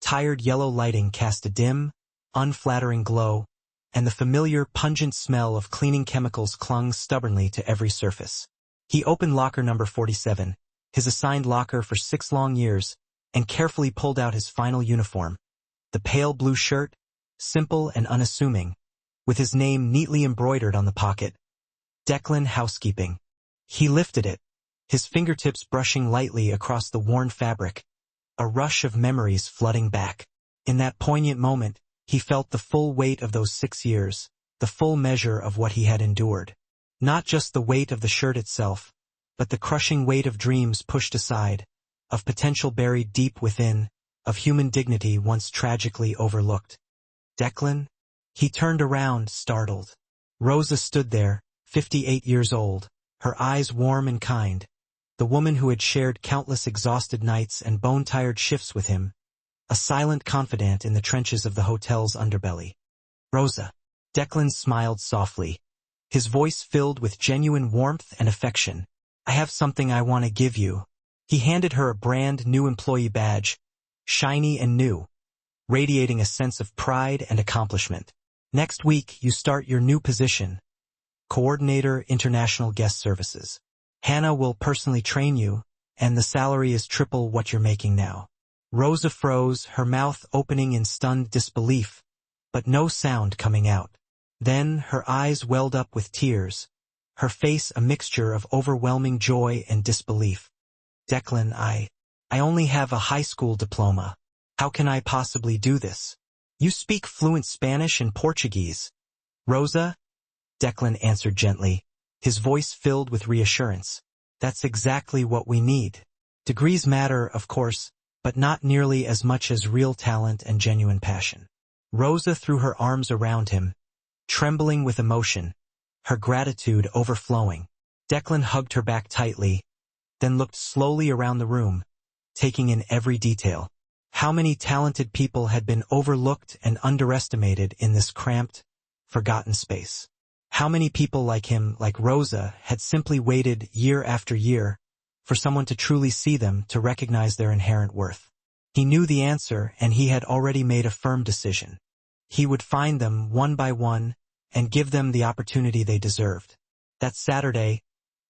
Tired yellow lighting cast a dim, unflattering glow, and the familiar, pungent smell of cleaning chemicals clung stubbornly to every surface. He opened locker number 47, his assigned locker for 6 long years, and carefully pulled out his final uniform. The pale blue shirt, simple and unassuming, with his name neatly embroidered on the pocket. Declan Housekeeping. He lifted it, his fingertips brushing lightly across the worn fabric, a rush of memories flooding back. In that poignant moment, he felt the full weight of those 6 years, the full measure of what he had endured. Not just the weight of the shirt itself, but the crushing weight of dreams pushed aside, of potential buried deep within, of human dignity once tragically overlooked. Declan? He turned around, startled. Rosa stood there, 58 years old, her eyes warm and kind, the woman who had shared countless exhausted nights and bone-tired shifts with him, a silent confidant in the trenches of the hotel's underbelly. Rosa. Declan smiled softly, his voice filled with genuine warmth and affection. I have something I want to give you. He handed her a brand new employee badge, shiny and new, radiating a sense of pride and accomplishment. Next week, you start your new position, Coordinator International Guest Services. Hannah will personally train you, and the salary is triple what you're making now. Rosa froze, her mouth opening in stunned disbelief, but no sound coming out. Then her eyes welled up with tears, her face a mixture of overwhelming joy and disbelief. Declan, I only have a high school diploma. How can I possibly do this? You speak fluent Spanish and Portuguese. Rosa? Declan answered gently, his voice filled with reassurance. That's exactly what we need. Degrees matter, of course, but not nearly as much as real talent and genuine passion. Rosa threw her arms around him, trembling with emotion, her gratitude overflowing. Declan hugged her back tightly, then looked slowly around the room, taking in every detail. How many talented people had been overlooked and underestimated in this cramped, forgotten space? How many people like him, like Rosa, had simply waited year after year for someone to truly see them, to recognize their inherent worth? He knew the answer, and he had already made a firm decision. He would find them one by one and give them the opportunity they deserved. That Saturday,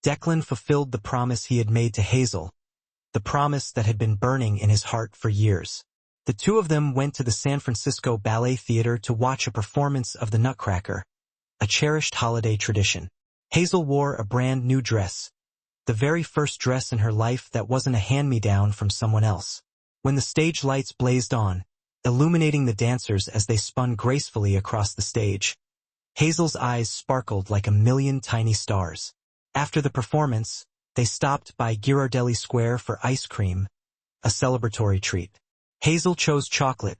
Declan fulfilled the promise he had made to Hazel, the promise that had been burning in his heart for years. The two of them went to the San Francisco Ballet Theater to watch a performance of The Nutcracker, a cherished holiday tradition. Hazel wore a brand new dress, the very first dress in her life that wasn't a hand-me-down from someone else. When the stage lights blazed on, illuminating the dancers as they spun gracefully across the stage, Hazel's eyes sparkled like a million tiny stars. After the performance, they stopped by Ghirardelli Square for ice cream, a celebratory treat. Hazel chose chocolate,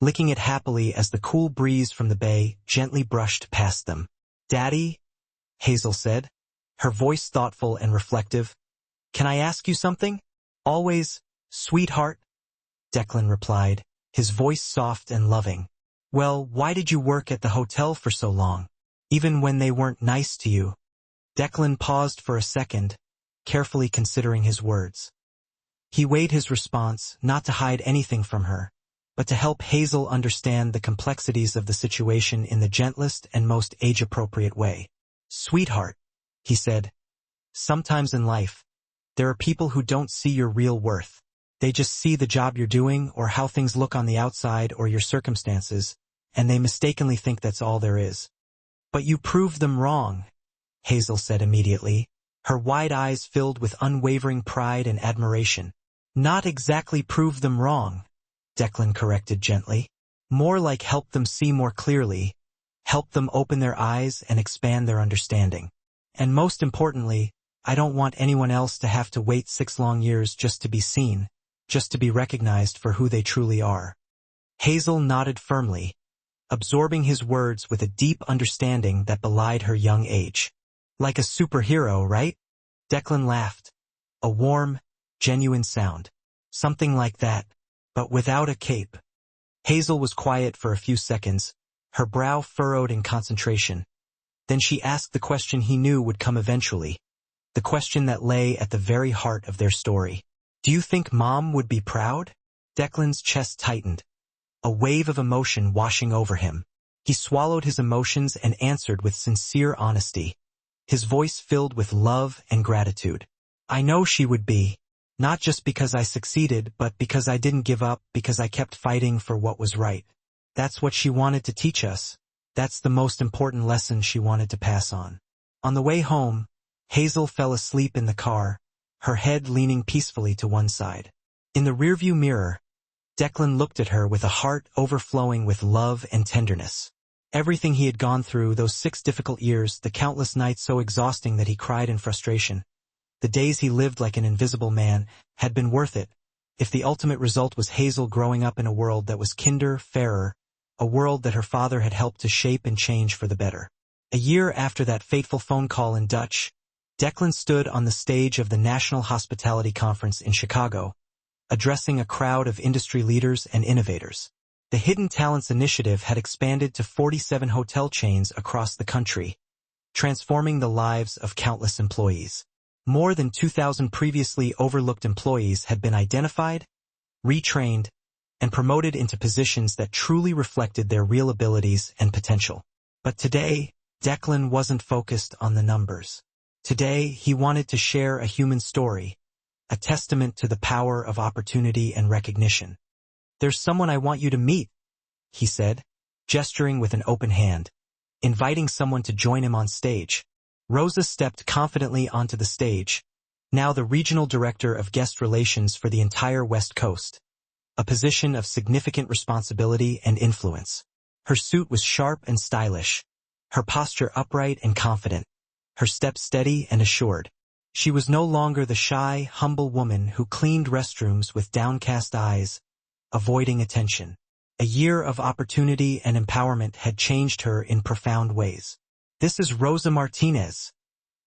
licking it happily as the cool breeze from the bay gently brushed past them. Daddy, Hazel said, her voice thoughtful and reflective. Can I ask you something? Always, sweetheart, Declan replied, his voice soft and loving. Well, why did you work at the hotel for so long, even when they weren't nice to you? Declan paused for a second, carefully considering his words. He weighed his response, not to hide anything from her, but to help Hazel understand the complexities of the situation in the gentlest and most age-appropriate way. Sweetheart, he said, sometimes in life, There are people who don't see your real worth. They just see the job you're doing or how things look on the outside or your circumstances, and they mistakenly think that's all there is. But you proved them wrong, Hazel said immediately, her wide eyes filled with unwavering pride and admiration. Not exactly prove them wrong, Declan corrected gently. More like help them see more clearly, help them open their eyes and expand their understanding. And most importantly, I don't want anyone else to have to wait 6 long years just to be seen, just to be recognized for who they truly are. Hazel nodded firmly, absorbing his words with a deep understanding that belied her young age. Like a superhero, right? Declan laughed. A warm, genuine sound. Something like that, but without a cape. Hazel was quiet for a few seconds, her brow furrowed in concentration. Then she asked the question he knew would come eventually, the question that lay at the very heart of their story. Do you think Mom would be proud? Declan's chest tightened, a wave of emotion washing over him. He swallowed his emotions and answered with sincere honesty, his voice filled with love and gratitude. I know she would be, not just because I succeeded, but because I didn't give up, because I kept fighting for what was right. That's what she wanted to teach us. That's the most important lesson she wanted to pass on. On the way home, Hazel fell asleep in the car, her head leaning peacefully to one side. In the rearview mirror, Declan looked at her with a heart overflowing with love and tenderness. Everything he had gone through, those 6 difficult years, the countless nights so exhausting that he cried in frustration, the days he lived like an invisible man, had been worth it, if the ultimate result was Hazel growing up in a world that was kinder, fairer, a world that her father had helped to shape and change for the better. A year after that fateful phone call in Dutch, Declan stood on the stage of the National Hospitality Conference in Chicago, addressing a crowd of industry leaders and innovators. The Hidden Talents Initiative had expanded to 47 hotel chains across the country, transforming the lives of countless employees. More than 2,000 previously overlooked employees had been identified, retrained, and promoted into positions that truly reflected their real abilities and potential. But today, Declan wasn't focused on the numbers. Today, he wanted to share a human story, a testament to the power of opportunity and recognition. There's someone I want you to meet, he said, gesturing with an open hand, inviting someone to join him on stage. Rosa stepped confidently onto the stage, now the regional director of guest relations for the entire West Coast, a position of significant responsibility and influence. Her suit was sharp and stylish, her posture upright and confident, her step steady and assured. She was no longer the shy, humble woman who cleaned restrooms with downcast eyes, avoiding attention. A year of opportunity and empowerment had changed her in profound ways. This is Rosa Martinez,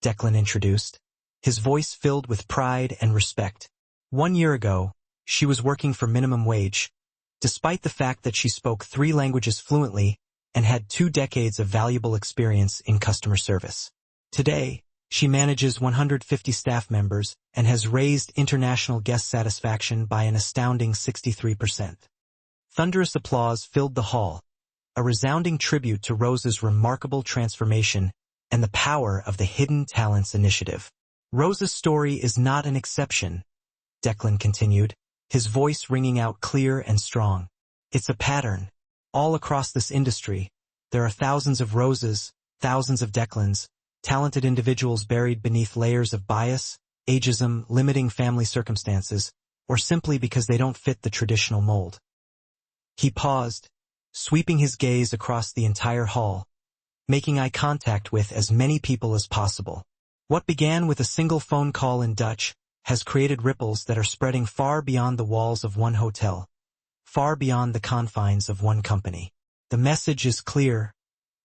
Declan introduced, his voice filled with pride and respect. 1 year ago, she was working for minimum wage, despite the fact that she spoke 3 languages fluently and had 2 decades of valuable experience in customer service. Today, she manages 150 staff members and has raised international guest satisfaction by an astounding 63%. Thunderous applause filled the hall, a resounding tribute to Rosa's remarkable transformation and the power of the Hidden Talents Initiative. Rosa's story is not an exception, Declan continued, his voice ringing out clear and strong. It's a pattern. All across this industry, there are thousands of Rosas, thousands of Declans, talented individuals buried beneath layers of bias, ageism, limiting family circumstances, or simply because they don't fit the traditional mold. He paused, sweeping his gaze across the entire hall, making eye contact with as many people as possible. What began with a single phone call in Dutch has created ripples that are spreading far beyond the walls of one hotel, far beyond the confines of one company. The message is clear.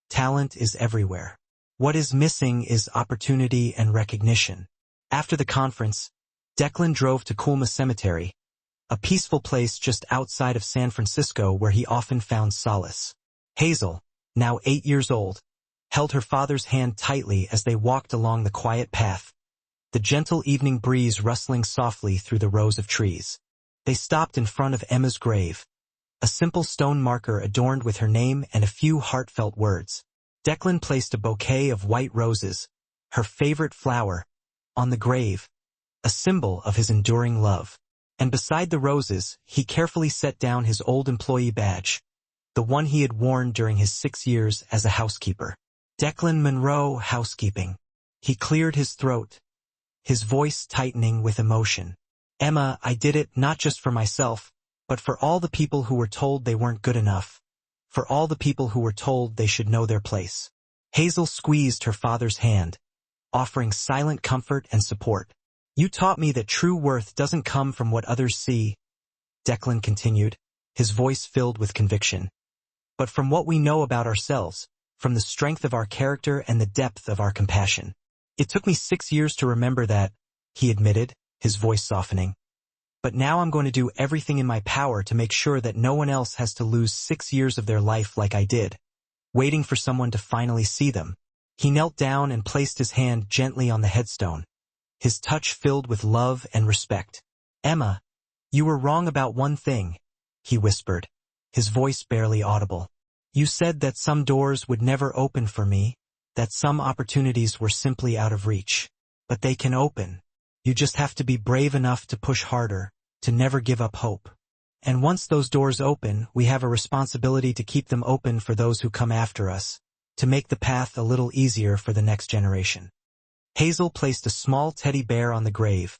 Talent is everywhere. What is missing is opportunity and recognition. After the conference, Declan drove to Coolma Cemetery, a peaceful place just outside of San Francisco where he often found solace. Hazel, now 8 years old, held her father's hand tightly as they walked along the quiet path, the gentle evening breeze rustling softly through the rows of trees. They stopped in front of Emma's grave, a simple stone marker adorned with her name and a few heartfelt words. Declan placed a bouquet of white roses, her favorite flower, on the grave, a symbol of his enduring love. And beside the roses, he carefully set down his old employee badge, the one he had worn during his 6 years as a housekeeper. Declan Monroe, housekeeping. He cleared his throat, his voice tightening with emotion. Emma, I did it not just for myself, but for all the people who were told they weren't good enough. For all the people who were told they should know their place. Hazel squeezed her father's hand, offering silent comfort and support. You taught me that true worth doesn't come from what others see, Declan continued, his voice filled with conviction, but from what we know about ourselves, from the strength of our character and the depth of our compassion. It took me 6 years to remember that, he admitted, his voice softening. But now I'm going to do everything in my power to make sure that no one else has to lose 6 years of their life like I did, waiting for someone to finally see them. He knelt down and placed his hand gently on the headstone, his touch filled with love and respect. Emma, you were wrong about one thing, he whispered, his voice barely audible. You said that some doors would never open for me, that some opportunities were simply out of reach. But they can open. You just have to be brave enough to push harder, to never give up hope. And once those doors open, we have a responsibility to keep them open for those who come after us, to make the path a little easier for the next generation. Hazel placed a small teddy bear on the grave,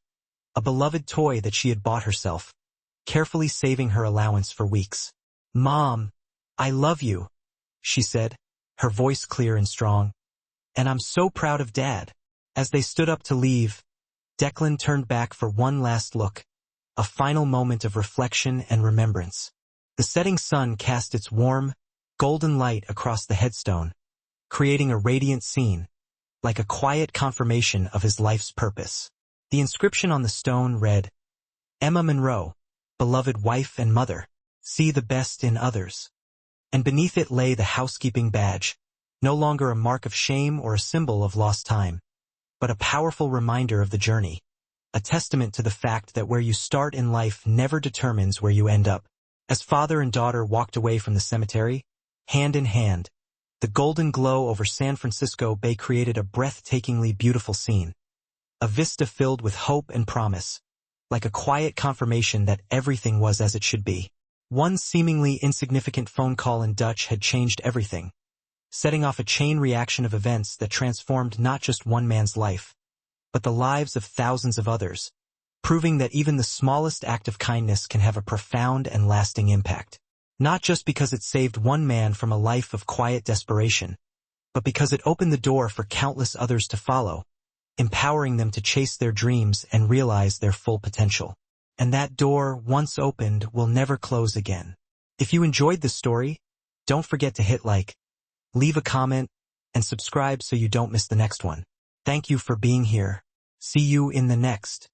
a beloved toy that she had bought herself, carefully saving her allowance for weeks. Mom, I love you, she said, her voice clear and strong. And I'm so proud of Dad. As they stood up to leave, Declan turned back for one last look, a final moment of reflection and remembrance. The setting sun cast its warm, golden light across the headstone, creating a radiant scene, like a quiet confirmation of his life's purpose. The inscription on the stone read, Emma Monroe, beloved wife and mother, see the best in others. And beneath it lay the housekeeping badge, no longer a mark of shame or a symbol of lost time, but a powerful reminder of the journey, a testament to the fact that where you start in life never determines where you end up. As father and daughter walked away from the cemetery, hand in hand, the golden glow over San Francisco Bay created a breathtakingly beautiful scene, a vista filled with hope and promise, like a quiet confirmation that everything was as it should be. One seemingly insignificant phone call in Dutch had changed everything, setting off a chain reaction of events that transformed not just one man's life, but the lives of thousands of others, proving that even the smallest act of kindness can have a profound and lasting impact. Not just because it saved one man from a life of quiet desperation, but because it opened the door for countless others to follow, empowering them to chase their dreams and realize their full potential. And that door, once opened, will never close again. If you enjoyed this story, don't forget to hit like, leave a comment, and subscribe so you don't miss the next one. Thank you for being here. See you in the next.